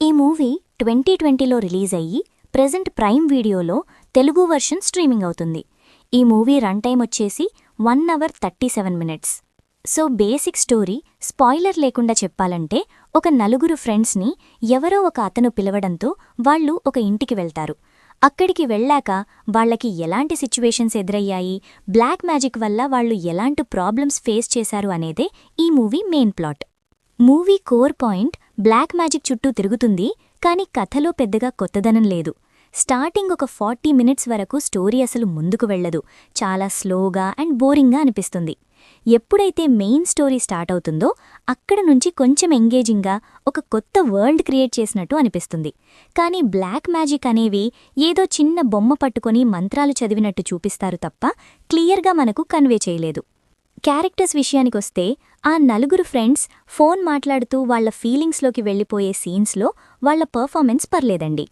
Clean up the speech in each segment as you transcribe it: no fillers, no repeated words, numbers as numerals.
ఈ movie 2020లో release అయ్యి present prime వీడియోలో తెలుగు వర్షన్ స్ట్రీమింగ్ అవుతుంది. ఈ మూవీ రన్ టైం వచ్చేసి 1 hour 37 minutes. So basic story spoiler లేకుండా చెప్పాలంటే, ఒక నలుగురు ఫ్రెండ్స్ని ఎవరో ఒక అతను పిలవడంతో వాళ్ళు ఒక ఇంటికి వెళ్తారు. అక్కడికి వెళ్ళాక వాళ్లకి ఎలాంటి సిచ్యువేషన్స్ ఎదురయ్యాయి, బ్లాక్ మ్యాజిక్ వల్ల వాళ్ళు ఎలాంటి ప్రాబ్లమ్స్ ఫేస్ చేశారు అనేదే ఈ movie main plot. Movie core point black magic చుట్టూ తిరుగుతుంది, కానీ కథలో పెద్దగా కొత్తదనం లేదు. స్టార్టింగ్ ఒక 40 మినిట్స్ వరకు స్టోరీ అసలు ముందుకు వెళ్లదు, చాలా స్లోగా అండ్ బోరింగ్గా అనిపిస్తుంది. ఎప్పుడైతే మెయిన్ స్టోరీ స్టార్ట్ అవుతుందో అక్కడ నుంచి కొంచెం ఎంగేజింగ్గా ఒక కొత్త వరల్డ్ క్రియేట్ చేసినట్టు అనిపిస్తుంది. కానీ బ్లాక్ మ్యాజిక్ అనేవి ఏదో చిన్న బొమ్మ పట్టుకొని మంత్రాలు చదివినట్టు చూపిస్తారు తప్ప క్లియర్గా మనకు కన్వే చేయలేదు. క్యారెక్టర్స్ విషయానికొస్తే, ఆ నలుగురు ఫ్రెండ్స్ ఫోన్ మాట్లాడుతూ వాళ్ల ఫీలింగ్స్లోకి వెళ్లిపోయే సీన్స్లో వాళ్ల పర్ఫార్మెన్స్ పర్లేదండి.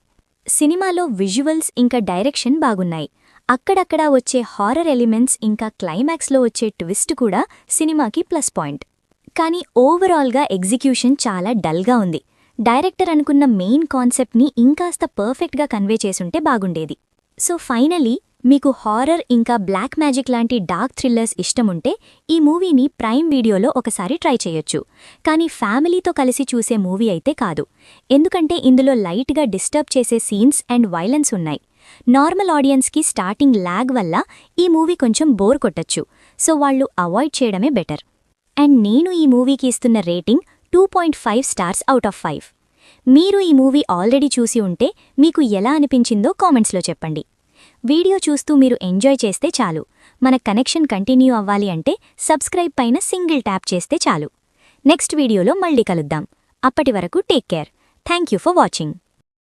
సినిమాలో విజువల్స్ ఇంకా డైరెక్షన్ బాగున్నాయి. అక్కడక్కడా వచ్చే హారర్ ఎలిమెంట్స్ ఇంకా క్లైమాక్స్లో వచ్చే ట్విస్ట్ కూడా సినిమాకి ప్లస్ పాయింట్. కానీ ఓవరాల్గా ఎగ్జిక్యూషన్ చాలా డల్గా ఉంది. డైరెక్టర్ అనుకున్న మెయిన్ కాన్సెప్ట్ని ఇంకాస్త పర్ఫెక్ట్గా కన్వే చేసుంటే బాగుండేది. సో ఫైనలీ, మీకు హారర్ ఇంకా బ్లాక్ మ్యాజిక్ లాంటి డార్క్ థ్రిల్లర్స్ ఇష్టముంటే ఈ మూవీని ప్రైమ్ వీడియోలో ఒకసారి ట్రై చేయొచ్చు. కానీ ఫ్యామిలీతో కలిసి చూసే మూవీ అయితే కాదు, ఎందుకంటే ఇందులో లైట్గా డిస్టర్బ్ చేసే సీన్స్ అండ్ వైలెన్స్ ఉన్నాయి. నార్మల్ ఆడియన్స్కి స్టార్టింగ్ ల్యాగ్ వల్ల ఈ మూవీ కొంచెం బోర్ కొట్టచ్చు, సో వాళ్ళు అవాయిడ్ చేయడమే బెటర్. అండ్ నేను ఈ మూవీకి ఇస్తున్న రేటింగ్ 2.5 స్టార్స్ అవుట్ ఆఫ్ 5. మీరు ఈ మూవీ ఆల్రెడీ చూసి ఉంటే మీకు ఎలా అనిపించిందో కామెంట్స్లో చెప్పండి. వీడియో చూస్తూ మీరు ఎంజాయ్ చేస్తే చాలు. మన కనెక్షన్ కంటిన్యూ అవ్వాలి అంటే సబ్స్క్రైబ్ పైన సింగిల్ ట్యాప్ చేస్తే చాలు. నెక్స్ట్ వీడియోలో మళ్ళీ కలుద్దాం. అప్పటి వరకు take care. Thank you for watching.